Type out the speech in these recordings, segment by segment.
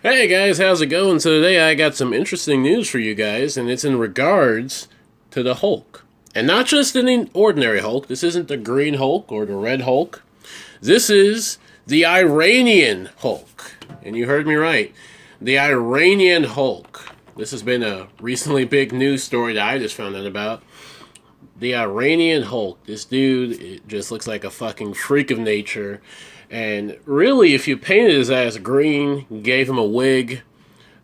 Hey guys, how's it going? So today I got some interesting news for you guys, and it's in regards to the Hulk. And not just any ordinary Hulk. This isn't the Green Hulk or the Red Hulk. This is the Iranian Hulk. And you heard me right. The Iranian Hulk. This has been a recently big news story that I just found out about. The Iranian Hulk. This dude, it just looks like a fucking freak of nature. And really, if you painted his ass green, gave him a wig,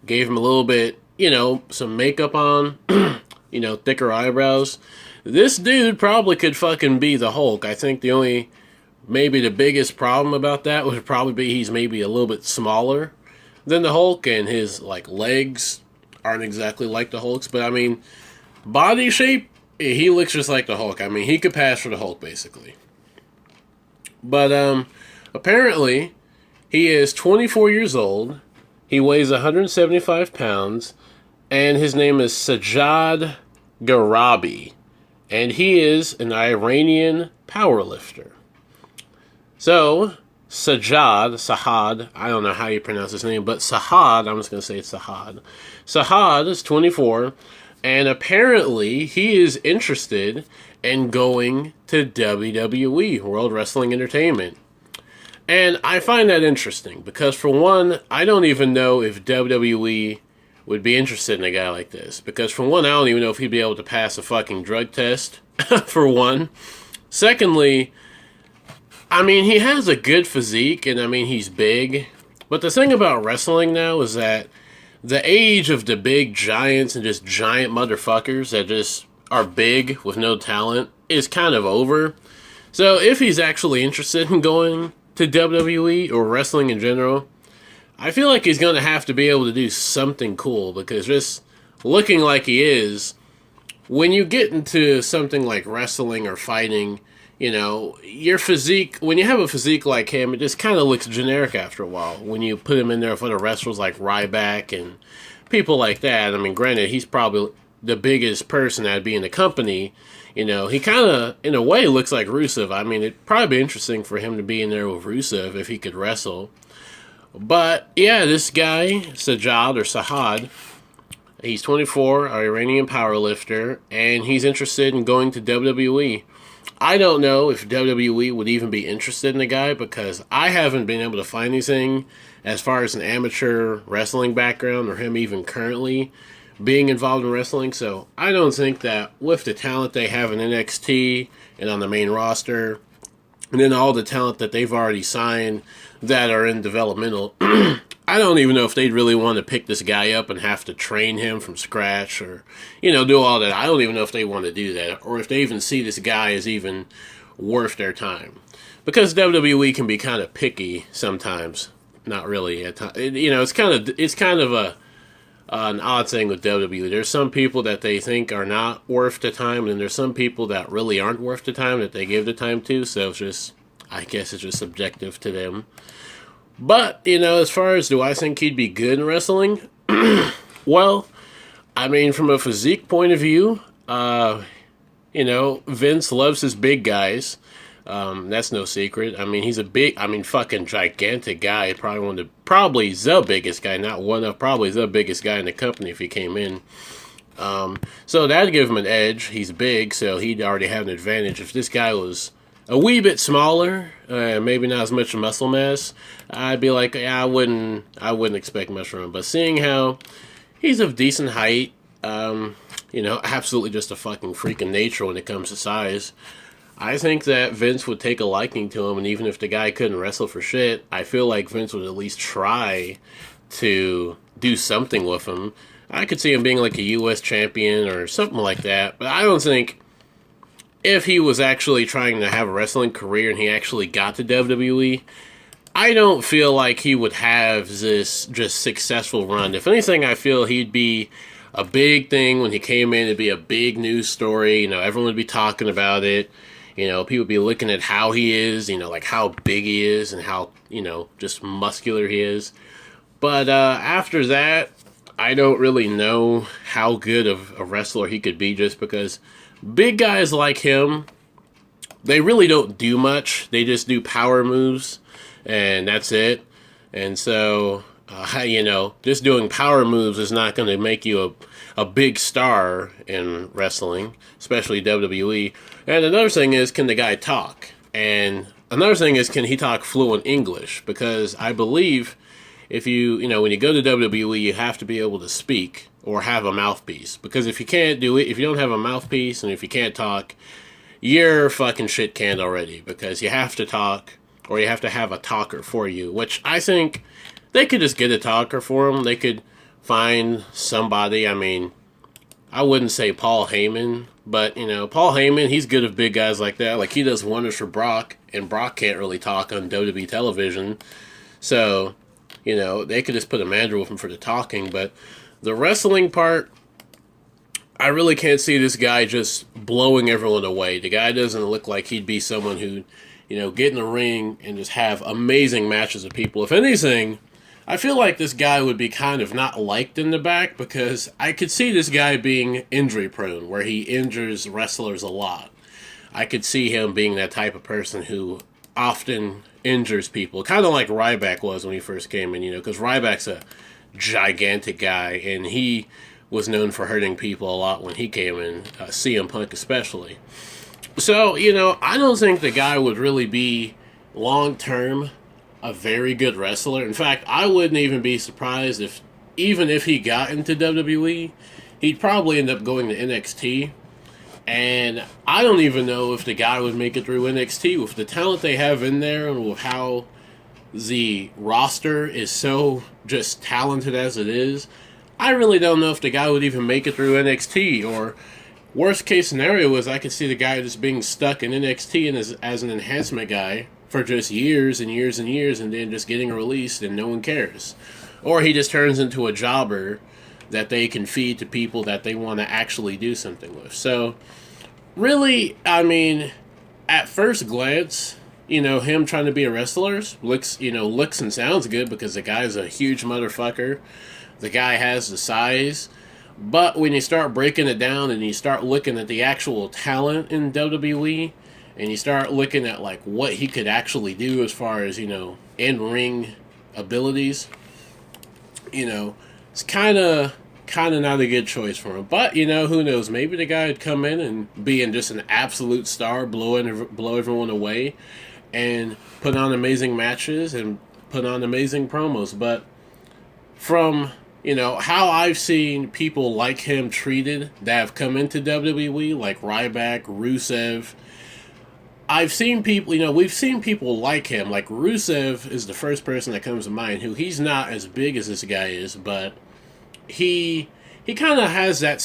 gave him a little bit, some makeup on, thicker eyebrows, this dude probably could fucking be the Hulk. I think maybe the biggest problem about that would probably be he's maybe a little bit smaller than the Hulk, and his, legs aren't exactly like the Hulk's. But, body shape, he looks just like the Hulk. He could pass for the Hulk, basically. But, apparently, he is 24 years old, he weighs 175 pounds, and his name is Sajad Gharibi, and he is an Iranian powerlifter. So, Sahad, I don't know how you pronounce his name, but Sahad, I'm just going to say it's Sahad. Sahad is 24, and apparently he is interested in going to WWE, World Wrestling Entertainment. And I find that interesting because, for one, I don't even know if WWE would be interested in a guy like this. Because, for one, I don't even know if he'd be able to pass a fucking drug test, for one. Secondly, he has a good physique, and, he's big. But the thing about wrestling now is that the age of the big giants and just giant motherfuckers that just are big with no talent is kind of over. So, if he's actually interested in going to WWE or wrestling in general, I feel like he's going to have to be able to do something cool, because just looking like he is, when you get into something like wrestling or fighting, your physique, when you have a physique like him, it just kind of looks generic after a while. When you put him in there for the wrestlers like Ryback and people like that, granted, he's probably the biggest person that'd be in the company. He kind of, in a way, looks like Rusev. It'd probably be interesting for him to be in there with Rusev if he could wrestle. But, yeah, this guy, Sahad, he's 24, Iranian powerlifter, and he's interested in going to WWE. I don't know if WWE would even be interested in the guy, because I haven't been able to find anything as far as an amateur wrestling background or him even currently being involved in wrestling. So I don't think that with the talent they have in NXT and on the main roster, and then all the talent that they've already signed that are in developmental, I don't even know if they'd really want to pick this guy up and have to train him from scratch or, do all that. I don't even know if they want to do that, or if they even see this guy as even worth their time. Because WWE can be kind of picky sometimes. Not really at times. It's kind of an odd thing with WWE. There's some people that they think are not worth the time, and then there's some people that really aren't worth the time that they give the time to. So I guess it's just subjective to them. But, as far as do I think he'd be good in wrestling? Well, from a physique point of view, Vince loves his big guys. That's no secret. He's a big, fucking gigantic guy. Probably the biggest guy, not one of, probably the biggest guy in the company if he came in. So that'd give him an edge. He's big, so he'd already have an advantage. If this guy was a wee bit smaller, maybe not as much muscle mass, I'd be like, yeah, I wouldn't expect much from him. But seeing how he's of decent height, absolutely just a fucking freak of nature when it comes to size, I think that Vince would take a liking to him, and even if the guy couldn't wrestle for shit, I feel like Vince would at least try to do something with him. I could see him being like a U.S. champion or something like that, but I don't think if he was actually trying to have a wrestling career and he actually got to WWE, I don't feel like he would have this just successful run. If anything, I feel he'd be a big thing when he came in. It'd be a big news story. Everyone would be talking about it. People would be looking at how he is, like how big he is and how, just muscular he is. But after that, I don't really know how good of a wrestler he could be, just because big guys like him, they really don't do much. They just do power moves, and that's it. And so, You know, just doing power moves is not going to make you a big star in wrestling, especially WWE. And another thing is, can the guy talk? And another thing is, can he talk fluent English? Because I believe if you know, when you go to WWE, you have to be able to speak or have a mouthpiece. Because if you can't do it, if you don't have a mouthpiece and if you can't talk, you're fucking shit canned already. Because you have to talk or you have to have a talker for you, which I think they could just get a talker for them. They could find somebody. I mean, I wouldn't say Paul Heyman, but, you know, Paul Heyman, he's good with big guys like that. Like, he does wonders for Brock, and Brock can't really talk on WWE television. So, you know, they could just put a manager with him for the talking. But the wrestling part, I really can't see this guy just blowing everyone away. The guy doesn't look like he'd be someone who, you know, get in the ring and just have amazing matches with people. If anything, I feel like this guy would be kind of not liked in the back because I could see this guy being injury prone, where he injures wrestlers a lot. I could see him being that type of person who often injures people, kind of like Ryback was when he first came in, you know, because Ryback's a gigantic guy, and he was known for hurting people a lot when he came in, CM Punk especially. So, you know, I don't think the guy would really be long-term a very good wrestler. In fact, I wouldn't even be surprised if, even if he got into WWE, he'd probably end up going to NXT. And I don't even know if the guy would make it through NXT with the talent they have in there and with how the roster is so just talented as it is. I really don't know if the guy would even make it through NXT. Or worst case scenario is I could see the guy just being stuck in NXT and as an enhancement guy for just years and years and years, and then just getting released and no one cares. Or he just turns into a jobber that they can feed to people that they want to actually do something with. So, really, I mean, at first glance, you know, him trying to be a wrestler looks and sounds good because the guy's a huge motherfucker. The guy has the size. But when you start breaking it down and you start looking at the actual talent in WWE, and you start looking at, like, what he could actually do as far as, you know, in-ring abilities, you know, it's kind of not a good choice for him. But, you know, who knows? Maybe the guy would come in and be just an absolute star, blow everyone away, and put on amazing matches and put on amazing promos. But from, you know, how I've seen people like him treated that have come into WWE, like Ryback, Rusev, I've seen people, you know, we've seen people like him. Like Rusev is the first person that comes to mind, who he's not as big as this guy is, but he kind of has those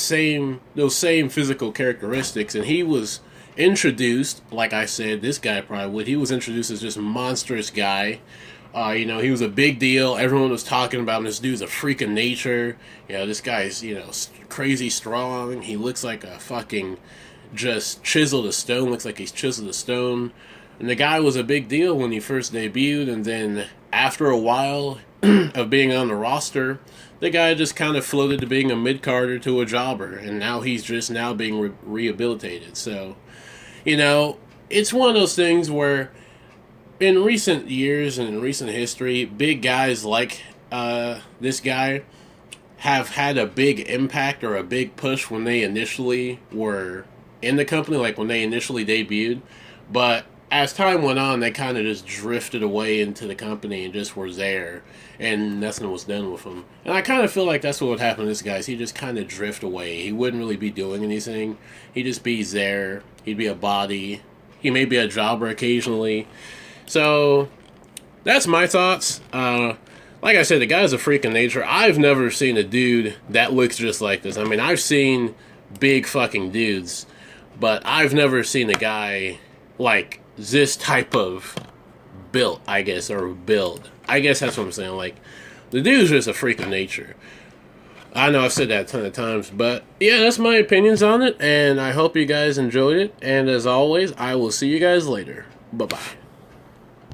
same physical characteristics, and he was introduced, like I said, this guy probably would. He was introduced as this monstrous guy. You know, he was a big deal. Everyone was talking about him. This dude's a freak of nature. You know, this guy's, you know, crazy strong. He looks like a fucking just chiseled a stone, looks like he's chiseled a stone. And the guy was a big deal when he first debuted, and then after a while of being on the roster, the guy just kind of floated to being a mid-carder to a jobber, and now he's just now being rehabilitated. So, you know, it's one of those things where in recent years and in recent history, big guys like this guy have had a big impact or a big push when they initially were in the company, like when they initially debuted. But as time went on, they kind of just drifted away into the company and just were there, and nothing was done with them. And I kind of feel like that's what would happen to this guy. He'd just kind of drift away. He wouldn't really be doing anything. He'd just be there. He'd be a body. He may be a jobber occasionally. So that's my thoughts. Like I said, the guy's a freak of nature. I've never seen a dude that looks just like this. I mean, I've seen big fucking dudes, but I've never seen a guy like this type of built, I guess, or build. I guess that's what I'm saying. Like, the dude's just a freak of nature. I know I've said that a ton of times, but yeah, that's my opinions on it, and I hope you guys enjoyed it. And as always, I will see you guys later. Bye-bye.